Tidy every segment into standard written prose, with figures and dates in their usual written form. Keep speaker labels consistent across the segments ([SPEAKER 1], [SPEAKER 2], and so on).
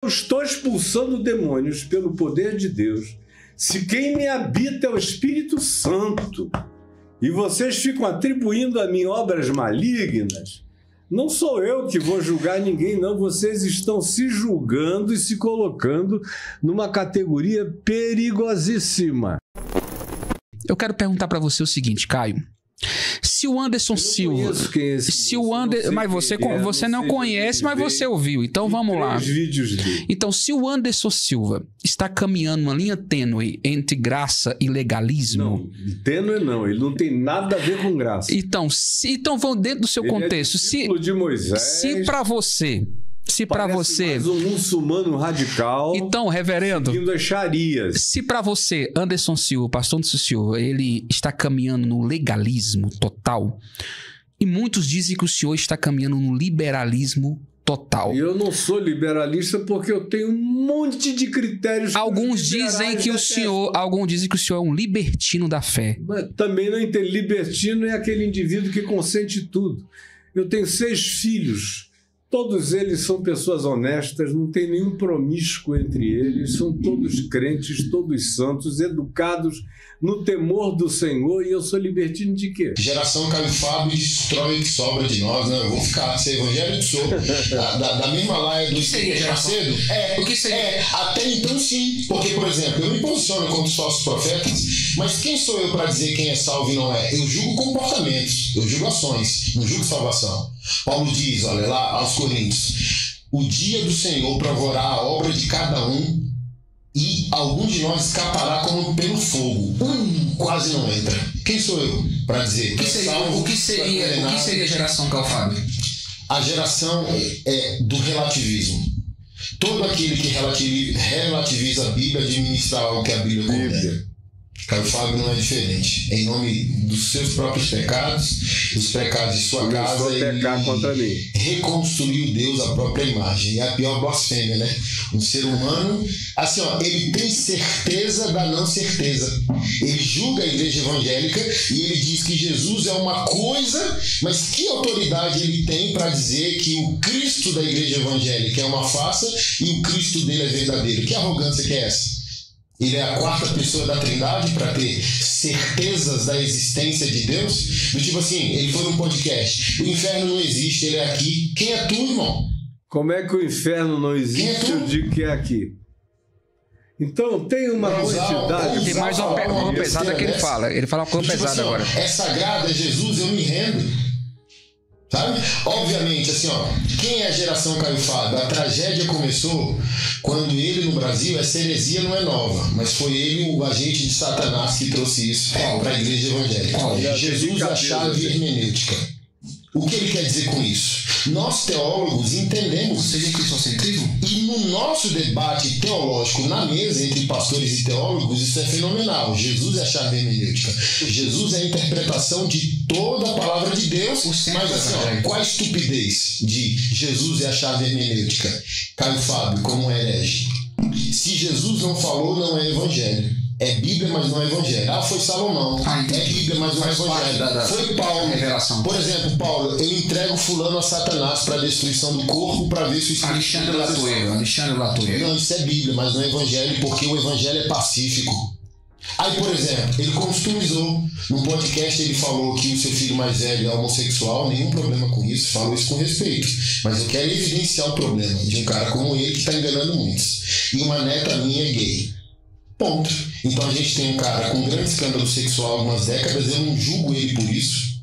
[SPEAKER 1] Eu estou expulsando demônios pelo poder de Deus. Se quem me habita é o Espírito Santo, e vocês ficam atribuindo a mim obras malignas, não sou eu que vou julgar ninguém, não. Vocês estão se julgando e se colocando numa categoria perigosíssima.
[SPEAKER 2] Eu quero perguntar para você o seguinte, Caio. Se o Anderson Silva... Se o Anderson... Mas você não conhece, mas você ouviu. Então vamos lá.
[SPEAKER 1] Vídeos dele.
[SPEAKER 2] Então, se o Anderson Silva está caminhando uma linha tênue entre graça e legalismo...
[SPEAKER 1] Não, tênue não. Ele não tem nada a ver com graça.
[SPEAKER 2] Então vão dentro do seu contexto.
[SPEAKER 1] De Moisés,
[SPEAKER 2] se para você... Se para você...
[SPEAKER 1] mais um muçulmano radical...
[SPEAKER 2] Então, reverendo...
[SPEAKER 1] Seguindo as xarias.
[SPEAKER 2] Se para você, Anderson Silva, pastor Anderson Silva, ele está caminhando no legalismo total, e muitos dizem que o senhor está caminhando no liberalismo total.
[SPEAKER 1] Eu não sou liberalista porque eu tenho um monte de critérios.
[SPEAKER 2] Alguns dizem que o senhor é um libertino da fé.
[SPEAKER 1] Mas também não entendo. Libertino é aquele indivíduo que consente tudo. Eu tenho 6 filhos. Todos eles são pessoas honestas, não tem nenhum promíscuo entre eles, são todos crentes, todos santos, educados no temor do Senhor, e eu sou libertino de quê?
[SPEAKER 3] Geração Caio Fábio destrói o que sobra de nós, né? Eu vou ficar, ser evangélico sou, da mesma laia do Macedo.
[SPEAKER 2] O que seria?
[SPEAKER 3] Até então sim, porque, por exemplo, eu me posiciono contra os falsos profetas, mas quem sou eu para dizer quem é salvo e não é? Eu julgo comportamentos, eu julgo ações, não julgo salvação. Paulo diz, olha lá aos Coríntios, o dia do Senhor provará a obra de cada um e algum de nós escapará como pelo fogo. Quase não entra. Quem sou eu para dizer?
[SPEAKER 2] O que seria a geração Caio Fábio?
[SPEAKER 3] A geração do relativismo. Todo aquele que relativiza a Bíblia administra algo que a Bíblia condena. Caio Fábio não é diferente. Em nome dos seus próprios pecados, dos pecados de sua casa, ele
[SPEAKER 1] contra mim.
[SPEAKER 3] Reconstruiu Deus à própria imagem. E a pior blasfêmia, né? Um ser humano, assim, ó, ele tem certeza da não certeza. Ele julga a igreja evangélica e ele diz que Jesus é uma coisa, mas que autoridade ele tem para dizer que o Cristo da igreja evangélica é uma farsa e o Cristo dele é verdadeiro? Que arrogância que é essa? Ele é a 4ª pessoa da Trindade para ter certezas da existência de Deus? Do tipo assim, ele foi num podcast, o inferno não existe, ele é aqui. Quem é tu, irmão?
[SPEAKER 1] Como é que o inferno não existe? Eu digo que é aqui. Então tem uma quantidade...
[SPEAKER 2] Tem mais uma coisa pesada que ele fala. Ele fala uma coisa pesada assim, agora.
[SPEAKER 3] É sagrado, é Jesus, eu me rendo. Sabe? Obviamente, assim, ó, quem é a geração Caio Fábio? A tragédia começou quando ele no Brasil, essa heresia não é nova, mas foi ele o agente de Satanás que trouxe isso para a igreja evangélica. Jesus, a chave hermenêutica. O que ele quer dizer com isso? Nós teólogos entendemos,
[SPEAKER 2] seja cristocentrismo,
[SPEAKER 3] e no nosso debate teológico na mesa entre pastores e teólogos, isso é fenomenal. Jesus é a chave hermenêutica. Jesus é a interpretação de toda a palavra de Deus. Mas assim, ó, qual a estupidez de Jesus é a chave hermenêutica? Caio Fábio, como um herege. Se Jesus não falou, não é evangelho. É Bíblia, mas não é Evangelho. Ah, foi Salomão. É Bíblia, mas não é Evangelho. Foi Paulo.
[SPEAKER 2] Revelação.
[SPEAKER 3] Por exemplo, Paulo, eu entrego fulano a Satanás para a destruição do corpo, para ver se o Espírito...
[SPEAKER 2] Alexandre Latoeiro.
[SPEAKER 3] Não, isso é Bíblia, mas não é Evangelho, porque o Evangelho é pacífico. Aí, por exemplo, ele customizou. No podcast ele falou que o seu filho mais velho é homossexual, nenhum problema com isso, falou isso com respeito. Mas eu quero evidenciar o problema de um cara como ele que está enganando muitos. E uma neta minha é gay. Ponto. Então a gente tem um cara com um grande escândalo sexual há algumas décadas, eu não julgo ele por isso.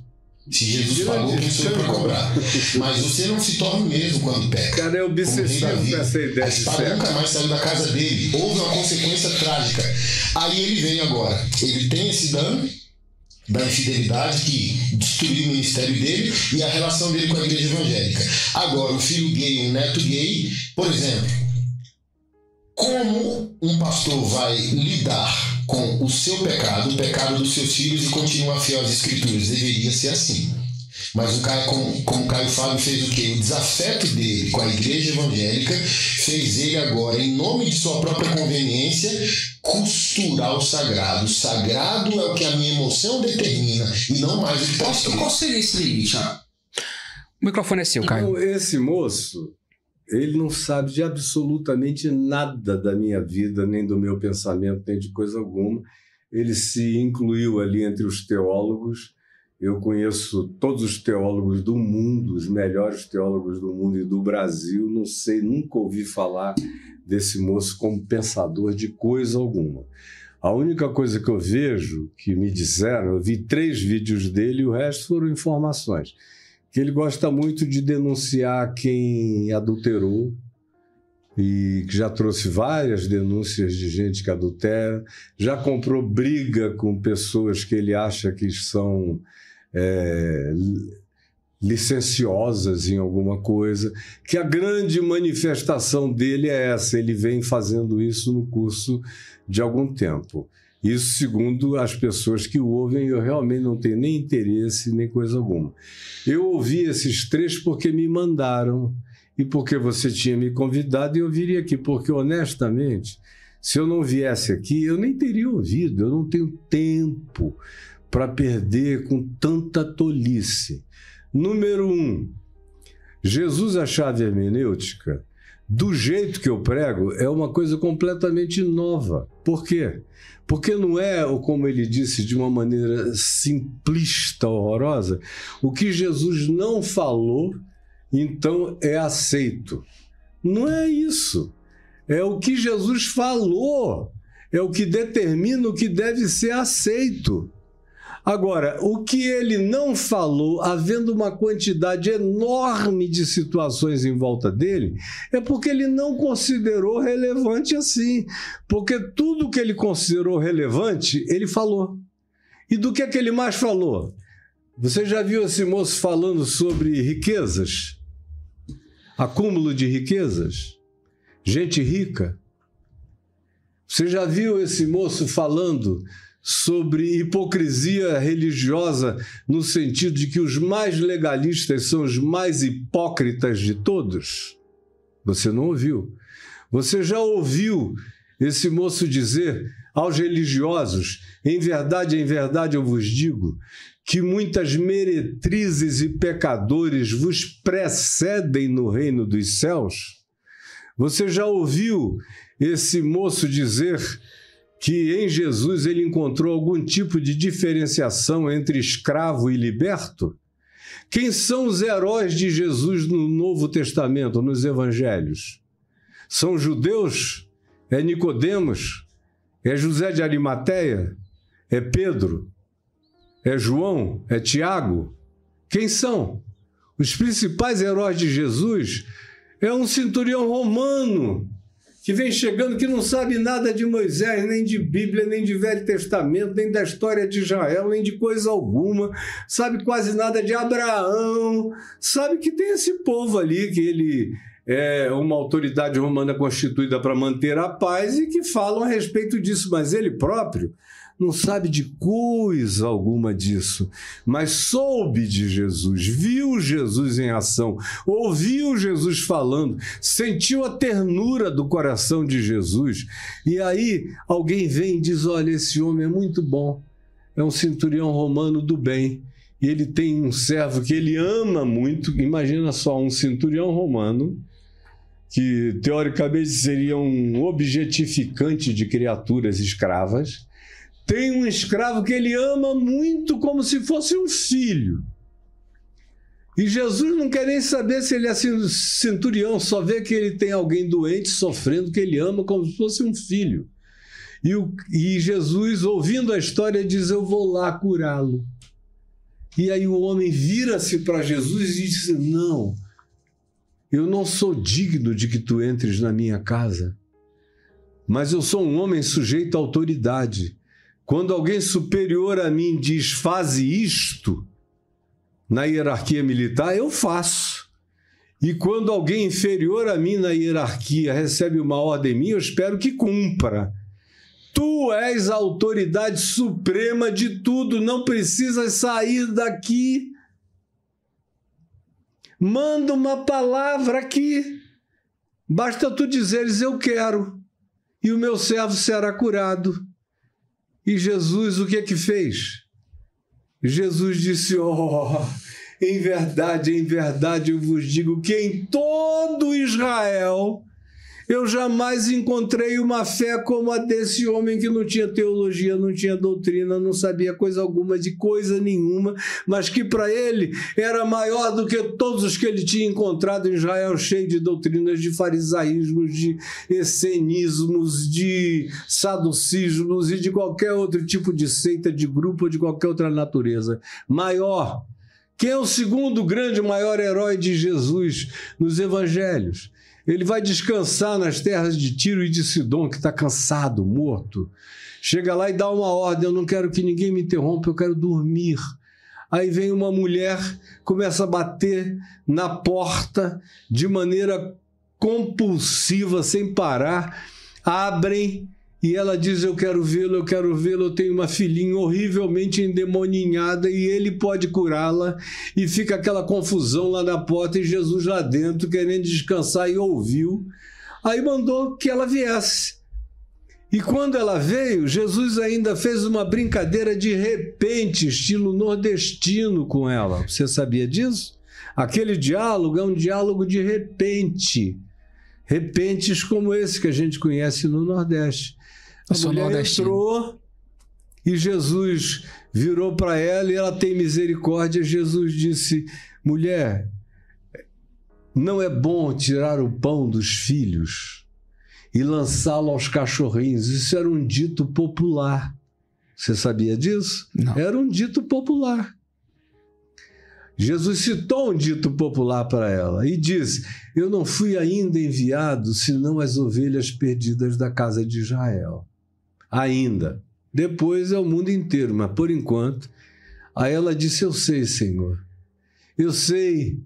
[SPEAKER 3] Se Jesus falou, quem sou eu para cobrar? Mas você não se torna o mesmo quando peca.
[SPEAKER 1] O cara é obsessivo com essa ideia.
[SPEAKER 3] A espada nunca mais saiu da casa dele. Houve uma consequência trágica. Aí ele vem agora. Ele tem esse dano da infidelidade que destruiu o ministério dele e a relação dele com a igreja evangélica. Agora, um filho gay, um neto gay, por exemplo, como um pastor vai lidar com o seu pecado, o pecado dos seus filhos e continuar fiel às escrituras? Deveria ser assim. Mas um cara como Caio Fábio fez o quê? O desafeto dele com a igreja evangélica fez ele agora, em nome de sua própria conveniência, costurar o sagrado. O sagrado é o que a minha emoção determina e não mais o que está escrito.
[SPEAKER 2] Qual seria esse limite? O microfone é seu, Caio.
[SPEAKER 1] Então, esse moço, ele não sabe de absolutamente nada da minha vida, nem do meu pensamento, nem de coisa alguma. Ele se incluiu ali entre os teólogos. Eu conheço todos os teólogos do mundo, os melhores teólogos do mundo e do Brasil. Não sei, nunca ouvi falar desse moço como pensador de coisa alguma. A única coisa que eu vejo, que me disseram, eu vi 3 vídeos dele e o resto foram informações, que ele gosta muito de denunciar quem adulterou e que já trouxe várias denúncias de gente que adultera, já comprou briga com pessoas que ele acha que são licenciosas em alguma coisa, que a grande manifestação dele é essa, ele vem fazendo isso no curso de algum tempo. Isso segundo as pessoas que o ouvem, eu realmente não tenho nem interesse, nem coisa alguma. Eu ouvi esses 3 porque me mandaram e porque você tinha me convidado e eu viria aqui, porque honestamente, se eu não viesse aqui, eu nem teria ouvido, eu não tenho tempo para perder com tanta tolice. Número 1, Jesus, a chave hermenêutica, do jeito que eu prego, é uma coisa completamente nova. Por quê? Porque não é, como ele disse, de uma maneira simplista, horrorosa, o que Jesus não falou, então é aceito. Não é isso. É o que Jesus falou, é o que determina o que deve ser aceito. Agora, o que ele não falou, havendo uma quantidade enorme de situações em volta dele, é porque ele não considerou relevante assim. Porque tudo que ele considerou relevante, ele falou. E do que é que ele mais falou? Você já viu esse moço falando sobre riquezas? Acúmulo de riquezas? Gente rica? Você já viu esse moço falando sobre hipocrisia religiosa, no sentido de que os mais legalistas são os mais hipócritas de todos? Você não ouviu. Você já ouviu esse moço dizer aos religiosos: em verdade eu vos digo, que muitas meretrizes e pecadores vos precedem no reino dos céus? Você já ouviu esse moço dizer que em Jesus ele encontrou algum tipo de diferenciação entre escravo e liberto? Quem são os heróis de Jesus no Novo Testamento, nos Evangelhos? São judeus? É Nicodemos? É José de Arimateia? É Pedro? É João? É Tiago? Quem são? Os principais heróis de Jesus é um centurião romano que vem chegando, que não sabe nada de Moisés, nem de Bíblia, nem de Velho Testamento, nem da história de Israel, nem de coisa alguma, sabe quase nada de Abraão, sabe que tem esse povo ali, que ele é uma autoridade romana constituída para manter a paz e que falam a respeito disso, mas ele próprio não sabe de coisa alguma disso, mas soube de Jesus, viu Jesus em ação, ouviu Jesus falando, sentiu a ternura do coração de Jesus. E aí alguém vem e diz: olha, esse homem é muito bom, é um centurião romano do bem, e ele tem um servo que ele ama muito. Imagina só, um centurião romano que teoricamente seria um objetificante de criaturas escravas, tem um escravo que ele ama muito, como se fosse um filho. E Jesus não quer nem saber se ele é centurião, só vê que ele tem alguém doente, sofrendo, que ele ama como se fosse um filho. E Jesus, ouvindo a história, diz: eu vou lá curá-lo. E aí o homem vira-se para Jesus e diz: não, eu não sou digno de que tu entres na minha casa, mas eu sou um homem sujeito à autoridade. Quando alguém superior a mim diz: faze isto, na hierarquia militar, eu faço. E quando alguém inferior a mim na hierarquia recebe uma ordem minha, eu espero que cumpra. Tu és a autoridade suprema de tudo, não precisas sair daqui. Manda uma palavra aqui, basta tu dizeres: eu quero, e o meu servo será curado. E Jesus, o que é que fez? Jesus disse: oh, em verdade eu vos digo que em todo Israel eu jamais encontrei uma fé como a desse homem que não tinha teologia, não tinha doutrina, não sabia coisa alguma de coisa nenhuma, mas que para ele era maior do que todos os que ele tinha encontrado em Israel, cheio de doutrinas, de farisaísmos, de essenismos, de saducismos e de qualquer outro tipo de seita, de grupo ou de qualquer outra natureza. Maior. Quem é o segundo grande, maior herói de Jesus nos evangelhos? Ele vai descansar nas terras de Tiro e de Sidom, que está cansado, morto. Chega lá e dá uma ordem: eu não quero que ninguém me interrompa, eu quero dormir. Aí vem uma mulher, começa a bater na porta de maneira compulsiva, sem parar. Abrem e ela diz: eu quero vê-lo, eu tenho uma filhinha horrivelmente endemoninhada e ele pode curá-la. E fica aquela confusão lá na porta e Jesus lá dentro querendo descansar e ouviu. Aí mandou que ela viesse. E quando ela veio, Jesus ainda fez uma brincadeira de repente, estilo nordestino com ela. Você sabia disso? Aquele diálogo é um diálogo de repente. Repentes como esse que a gente conhece no Nordeste. A mulher entrou e Jesus virou para ela e ela tem misericórdia. Jesus disse: mulher, não é bom tirar o pão dos filhos e lançá-lo aos cachorrinhos. Isso era um dito popular. Você sabia disso?
[SPEAKER 2] Não.
[SPEAKER 1] Era um dito popular. Jesus citou um dito popular para ela e disse: eu não fui ainda enviado senão as ovelhas perdidas da casa de Israel. Ainda. Depois é o mundo inteiro, mas por enquanto. Aí ela disse: eu sei, Senhor. Eu sei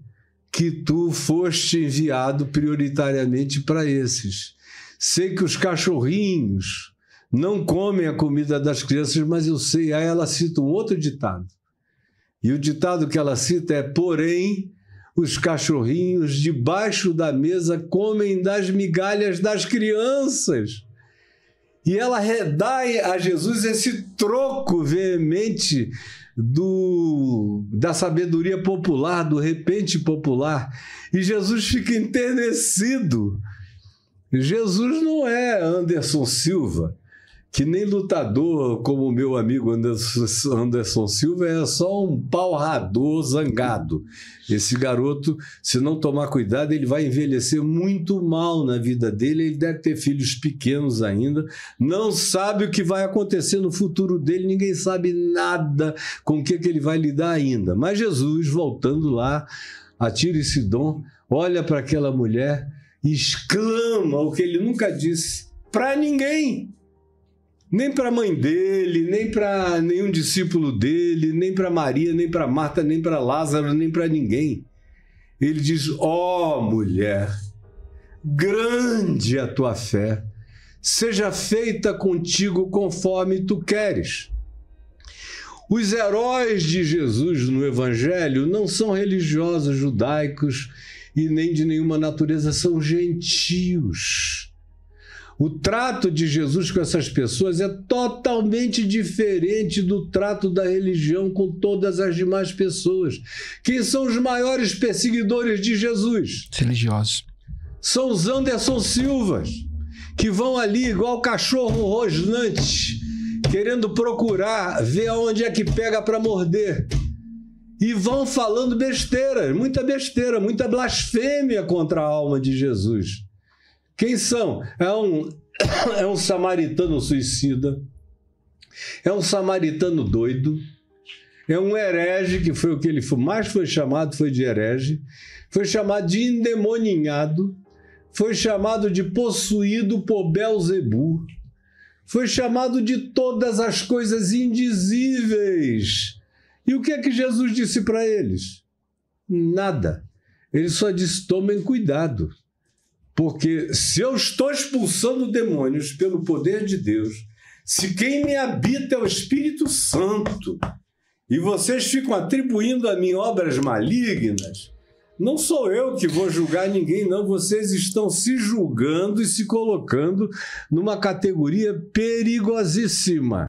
[SPEAKER 1] que tu foste enviado prioritariamente para esses. Sei que os cachorrinhos não comem a comida das crianças, mas eu sei. Aí ela cita um outro ditado. E o ditado que ela cita é: porém, os cachorrinhos debaixo da mesa comem das migalhas das crianças. E ela dá a Jesus esse troco veemente da sabedoria popular, do repente popular. E Jesus fica enternecido. Jesus não é Anderson Silva, que nem lutador como o meu amigo Anderson Silva, é só um pau-rador zangado. Esse garoto, se não tomar cuidado, ele vai envelhecer muito mal na vida dele. Ele deve ter filhos pequenos ainda, não sabe o que vai acontecer no futuro dele, ninguém sabe nada com o que ele vai lidar ainda. Mas Jesus, voltando lá a Tiro e Sidom, olha para aquela mulher e exclama o que ele nunca disse para ninguém. Nem para a mãe dele, nem para nenhum discípulo dele, nem para Maria, nem para Marta, nem para Lázaro, nem para ninguém. Ele diz: ó mulher, grande a tua fé, seja feita contigo conforme tu queres. Os heróis de Jesus no Evangelho não são religiosos judaicos e nem de nenhuma natureza, são gentios. O trato de Jesus com essas pessoas é totalmente diferente do trato da religião com todas as demais pessoas. Quem são os maiores perseguidores de Jesus?
[SPEAKER 2] Os religiosos.
[SPEAKER 1] São os Anderson Silvas, que vão ali igual cachorro rosnante, querendo procurar, ver aonde é que pega para morder. E vão falando besteira, muita blasfêmia contra a alma de Jesus. Quem são? É um samaritano suicida, é um samaritano doido, é um herege, que foi o que ele mais foi chamado, foi de herege, foi chamado de endemoninhado, foi chamado de possuído por Belzebu, foi chamado de todas as coisas indizíveis. E o que é que Jesus disse para eles? Nada. Ele só disse: tomem cuidado. Porque se eu estou expulsando demônios pelo poder de Deus, se quem me habita é o Espírito Santo, e vocês ficam atribuindo a mim obras malignas, não sou eu que vou julgar ninguém, não. Vocês estão se julgando e se colocando numa categoria perigosíssima.